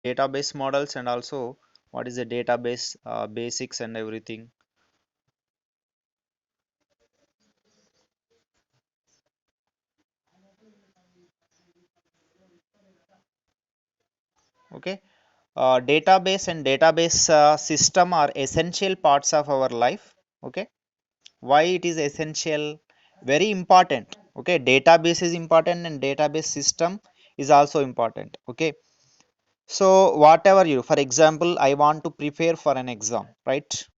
database models and also what is the database basics and everything. Okay, database and database system are essential parts of our life. Okay, why it is essential? Very important. Okay, database is important and database system is also important. Okay, so whatever you, for example, I want to prepare for an exam, right?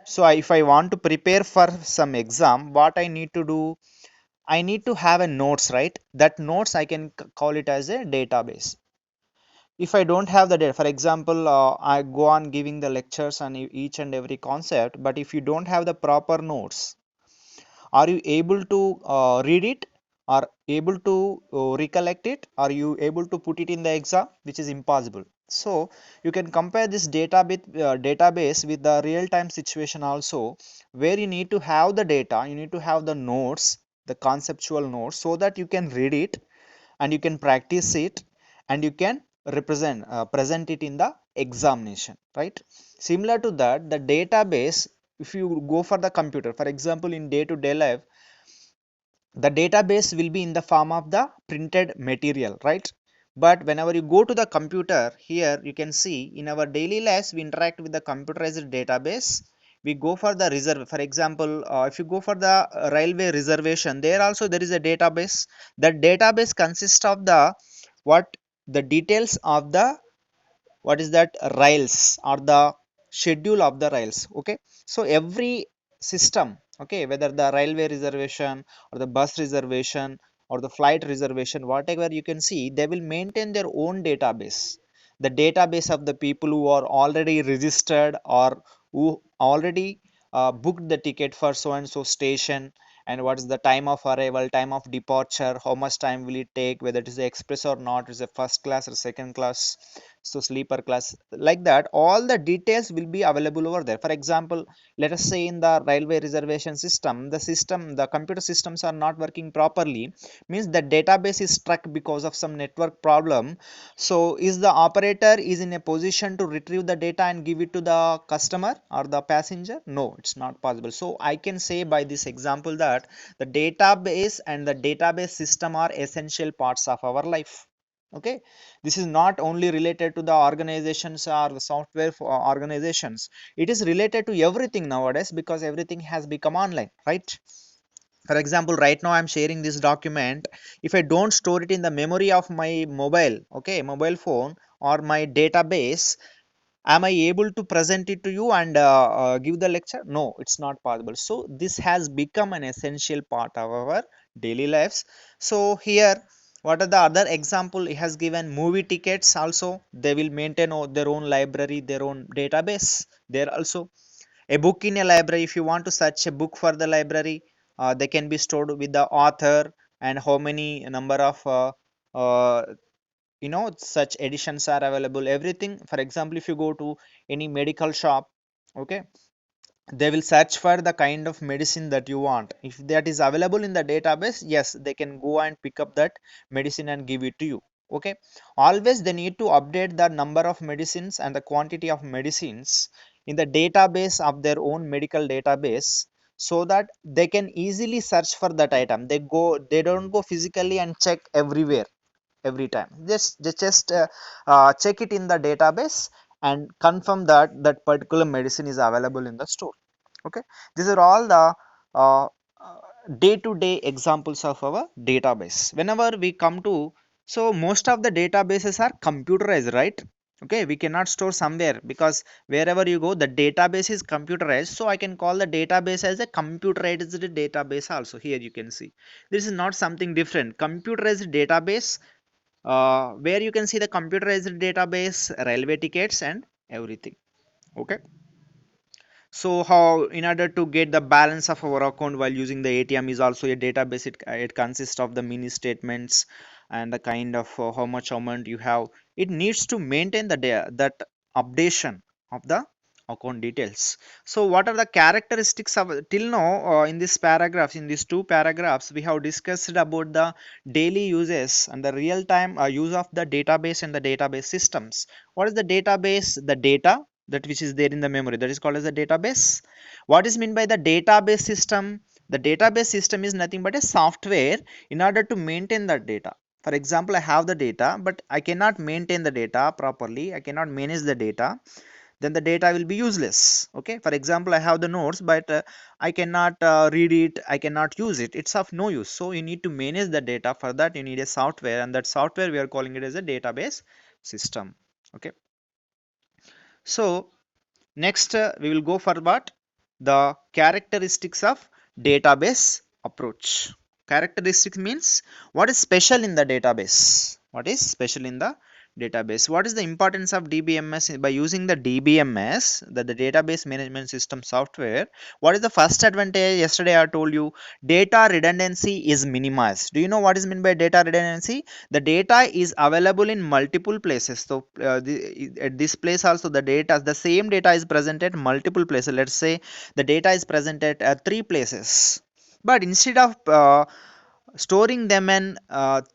So if I want to prepare for some exam, what I need to do, I need to have a notes, right? That notes I can call it as a database. If I don't have the data, for example, I go on giving the lectures on each and every concept, but if you don't have the proper notes, are you able to read it? Are able to recollect it? Are you able to put it in the exam? Which is impossible. So you can compare this database with the real time situation also, where you need to have the data, you need to have the notes, the conceptual notes, so that you can read it and you can practice it and you can present it in the examination, right? Similar to that, the database, if you go for the computer, for example, in day to day life, the database will be in the form of the printed material, right? But whenever you go to the computer, here you can see in our daily lives we interact with the computerized database. We go for the reserve, for example, if you go for the railway reservation, there also there is a database. That database consists of the what, the details of the, what is that, rails or the schedule of the rails. Okay, so every system, okay, whether the railway reservation or the bus reservation or the flight reservation, whatever you can see, they will maintain their own database, the database of the people who are already registered or who already booked the ticket for so and so station, and what is the time of arrival, time of departure, how much time will it take, whether it is a express or not, is a first class or second class, so sleeper class, like that all the details will be available over there. For example, let us say in the railway reservation system, the computer systems are not working properly, means the database is stuck because of some network problem. So is the operator is in a position to retrieve the data and give it to the customer or the passenger? No, it's not possible. So I can say by this example that the database and the database system are essential parts of our life. Okay, this is not only related to the organizations or the software for organizations, it is related to everything nowadays because everything has become online, right? For example, right now I'm sharing this document. If I don't store it in the memory of my mobile, okay, mobile phone or my database, am I able to present it to you and give the lecture? No, it's not possible. So this has become an essential part of our daily lives. So here, what are the other example? It has given movie tickets also, they will maintain their own library, their own database there also. A book in a library, if you want to search a book for the library, they can be stored with the author and how many number of uh, such editions are available, everything. For example, if you go to any medical shop, okay, they will search for the kind of medicine that you want. If that is available in the database, yes, they can go and pick up that medicine and give it to you. Okay, always they need to update the number of medicines and the quantity of medicines in the database of their own medical database, so that they can easily search for that item. They don't go physically and check everywhere every time. Just check it in the database and confirm that that particular medicine is available in the store. Okay, these are all the uh, day to day examples of our database. Whenever we come to, so most of the databases are computerized, right? Okay, we cannot store somewhere because wherever you go the database is computerized. So I can call the database as a computerized database also. Here you can see this is not something different. Computerized database, where you can see the computerized database, railway tickets and everything. Okay, so how, in order to get the balance of our account while using the ATM is also a database. It consists of the mini statements and the kind of how much amount you have. It needs to maintain the that updation of the account details. So what are the characteristics of till now in this paragraphs, in these two paragraphs we have discussed about the daily uses and the real time use of the database and the database systems. What is the database? The data that which is there in the memory, that is called as the database. What is meant by the database system? The database system is nothing but a software in order to maintain that data. For example, I have the data but I cannot maintain the data properly, I cannot manage the data, then the data will be useless. Okay, for example, I have the notes but I cannot read it, I cannot use it, it's of no use. So you need to manage the data. For that you need a software, and that software we are calling it as a database system. Okay, so next we will go for what? The characteristics of database approach. Characteristics means what is special in the database. What is special in the database? What is the importance of DBMS? By using the DBMS, the database management system software, what is the first advantage? Yesterday I told you data redundancy is minimized. Do you know what is meant by data redundancy? The data is available in multiple places. So at this place also the same data is present at multiple places. Let's say the data is present at three places, but instead of storing them in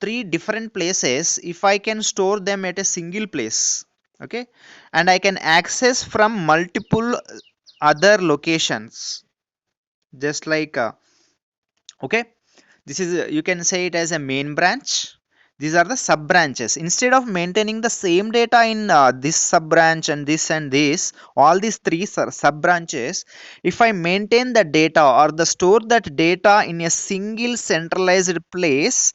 three different places, if I can store them at a single place, okay, and I can access from multiple other locations, just like okay, this is you can say it as a main branch. These are the sub branches. Instead of maintaining the same data in this sub branch and this, all these three sub branches, if I maintain the data or the store that data in a single centralized place,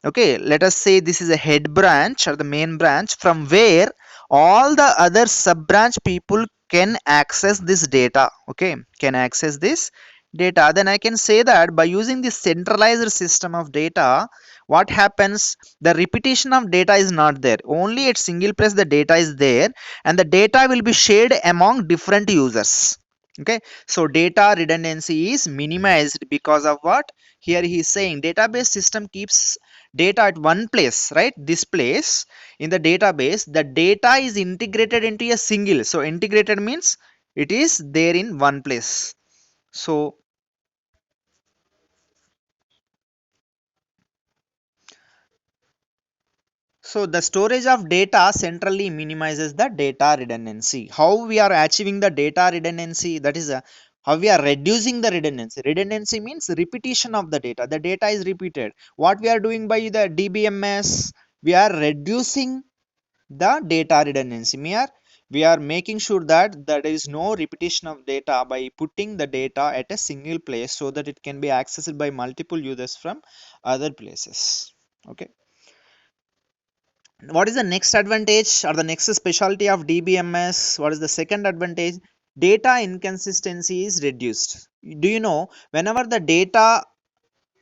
okay, let us say this is a head branch or the main branch from where all the other sub branch people can access this data, okay, can access this data, then I can say that by using this centralized system of data, what happens, the repetition of data is not there, only at single place the data is there, and the data will be shared among different users. Okay, so data redundancy is minimized because of what? Here he is saying database system keeps data at one place, right? This place in the database, the data is integrated into a single. So integrated means it is there in one place. So the storage of data centrally minimizes the data redundancy. How we are achieving the data redundancy? That is how we are reducing the redundancy. Redundancy means repetition of the data. The data is repeated. What we are doing by the DBMS? We are reducing the data redundancy. We are making sure that there is no repetition of data by putting the data at a single place so that it can be accessed by multiple users from other places. Okay, what is the next advantage or the next specialty of DBMS? What is the second advantage? Data inconsistency is reduced. Do you know whenever the data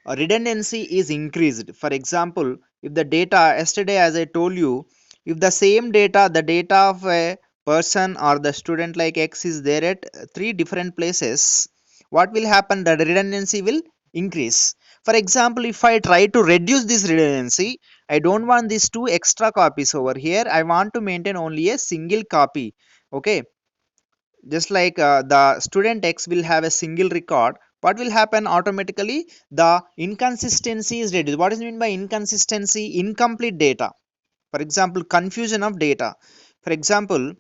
redundancy is increased, for example, if the data yesterday as I told you, if the same data, the data of a person or the student like X is there at three different places, what will happen? The redundancy will increase. For example, if I try to reduce this redundancy, I don't want these two extra copies over here, I want to maintain only a single copy. Okay, just like the student X will have a single record, what will happen? Automatically the inconsistency is reduced. What is meant by inconsistency? Incomplete data. For example, confusion of data. For example,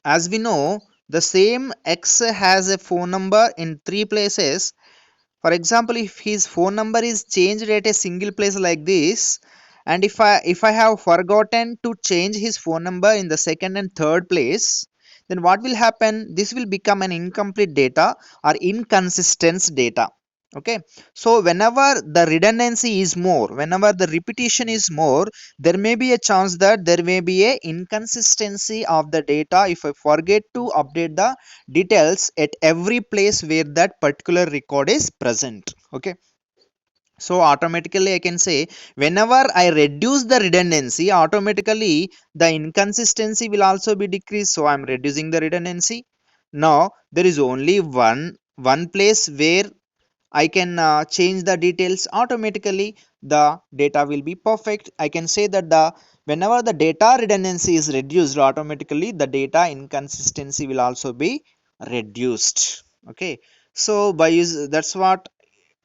as we know, the same X has a phone number in three places. For example, if his phone number is changed at a single place like this, and if I have forgotten to change his phone number in the second and third place, then what will happen? This will become an incomplete data or inconsistent data. Okay, so whenever the redundancy is more, whenever the repetition is more, there may be a chance that there may be a inconsistency of the data if I forget to update the details at every place where that particular record is present. Okay, so automatically I can say whenever I reduce the redundancy, automatically the inconsistency will also be decreased. So I'm reducing the redundancy. Now there is only one place where I can change the details. Automatically the data will be perfect. I can say that the whenever the data redundancy is reduced, automatically the data inconsistency will also be reduced. Okay, so that's what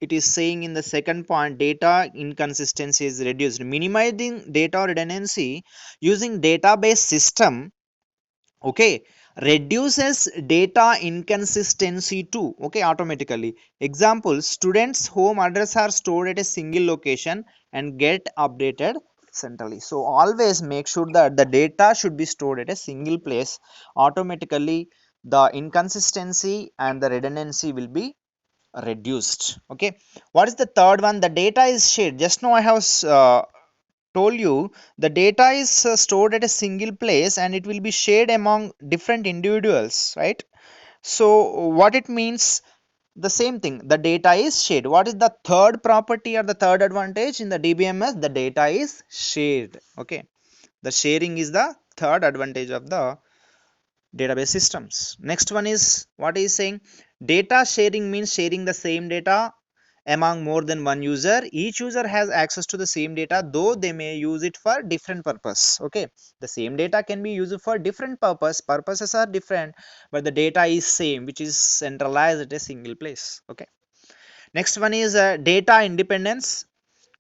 it is saying in the second point. Data inconsistency is reduced. Minimizing data redundancy using database system, okay, reduces data inconsistency too, okay, automatically. Example, students home address are stored at a single location and get updated centrally. So always make sure that the data should be stored at a single place. Automatically the inconsistency and the redundancy will be reduced. Okay, what is the third one? The data is shared. Just now I have told you the data is stored at a single place and it will be shared among different individuals, right? So what it means, the same thing, the data is shared. What is the third property or the third advantage in the DBMS? The data is shared. Okay, the sharing is the third advantage of the database systems. Next one is what is saying, data sharing means sharing the same data among more than one user. Each user has access to the same data, though they may use it for different purpose. Okay, the same data can be used for different purposes are different, but the data is same, which is centralized at a single place. Okay, next one is data independence.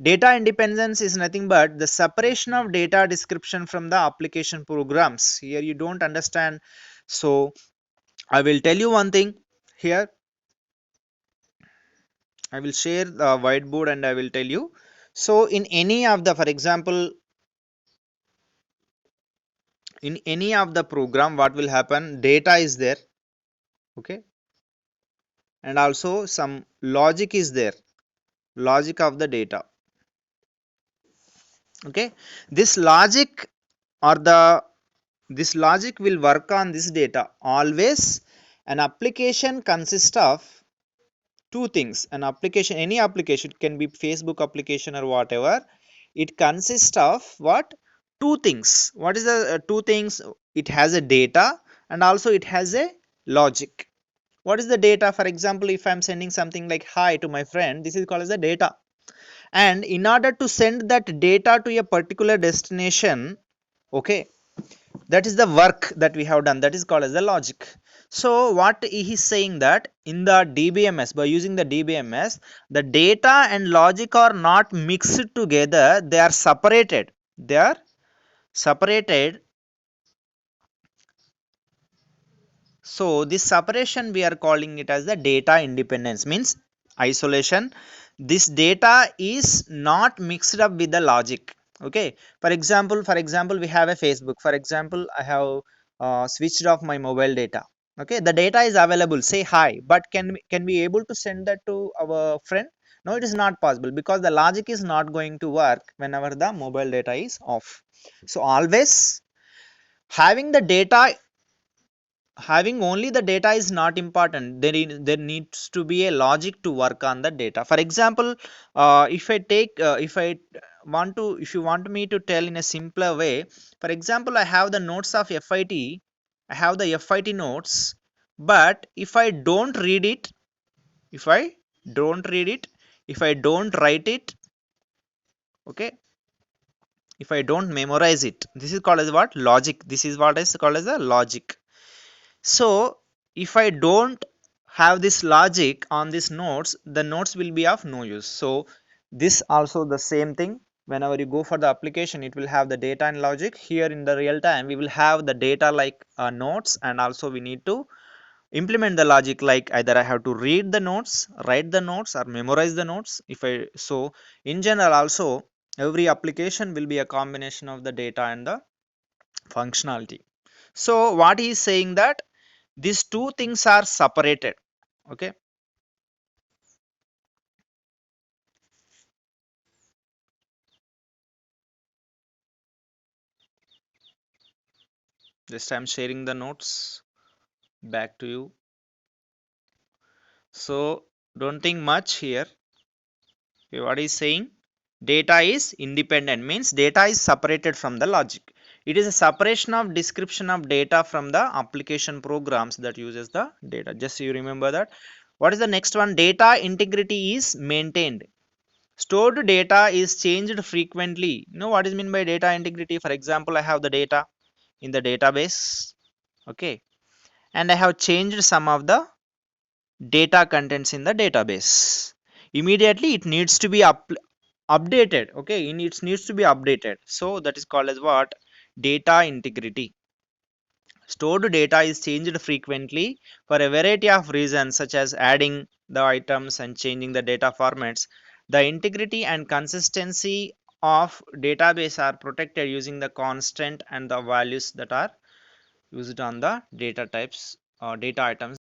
Data independence is nothing but the separation of data description from the application programs. Here you don't understand, so I will tell you one thing here. I will share the whiteboard and I will tell you. So in any of the, for example, in any of the program, what will happen? Data is there, okay, and also some logic is there, logic of the data. Okay, this logic or this logic will work on this data. Always an application consists of two things. An application, any application, it can be Facebook application or whatever, it consists of what? Two things. What is the two things? It has a data and also it has a logic. What is the data? For example, if I'm sending something like hi to my friend, this is called as the data. And in order to send that data to a particular destination, okay, that is the work that we have done, that is called as the logic. So what he is saying, that in the DBMS, by using the DBMS, the data and logic are not mixed together, they are separated. They are separated. So this separation we are calling it as the data independence, means isolation. This data is not mixed up with the logic. Okay, for example we have a Facebook. For example, I have switched off my mobile data. Okay, the data is available, say hi, but can we able to send that to our friend? No, it is not possible, because the logic is not going to work whenever the mobile data is off. So always having the data, having only the data is not important. There needs to be a logic to work on the data. For example, if you want me to tell in a simpler way, for example, I have the notes of FIT. I have the FIT notes, but if I don't read it, if I don't read it, if I don't write it, okay, if I don't memorize it, this is called as what? Logic. This is what is called as a logic. So if I don't have this logic on these nodes, the nodes will be of no use. So this also the same thing. Whenever you go for the application, it will have the data and logic. Here in the real time, we will have the data like nodes, and also we need to implement the logic, like either I have to read the notes, write the notes, or memorize the notes. If I so in general also, every application will be a combination of the data and the functionality. So what he is saying, that these two things are separated. Okay, just I'm sharing the notes back to you. So don't think much here. Okay, what is saying, data is independent, means data is separated from the logic. It is a separation of description of data from the application programs that uses the data. Just you remember that. What is the next one? Data integrity is maintained. Stored data is changed frequently. You know what is mean by data integrity? For example, I have the data in the database, okay, and I have changed some of the data contents in the database. Immediately it needs to be updated, okay, it needs to be updated. So that is called as what? Data integrity. Stored data is changed frequently for a variety of reasons, such as adding the items and changing the data formats. The integrity and consistency of database are protected using the constant and the values that are used on the data types or data items.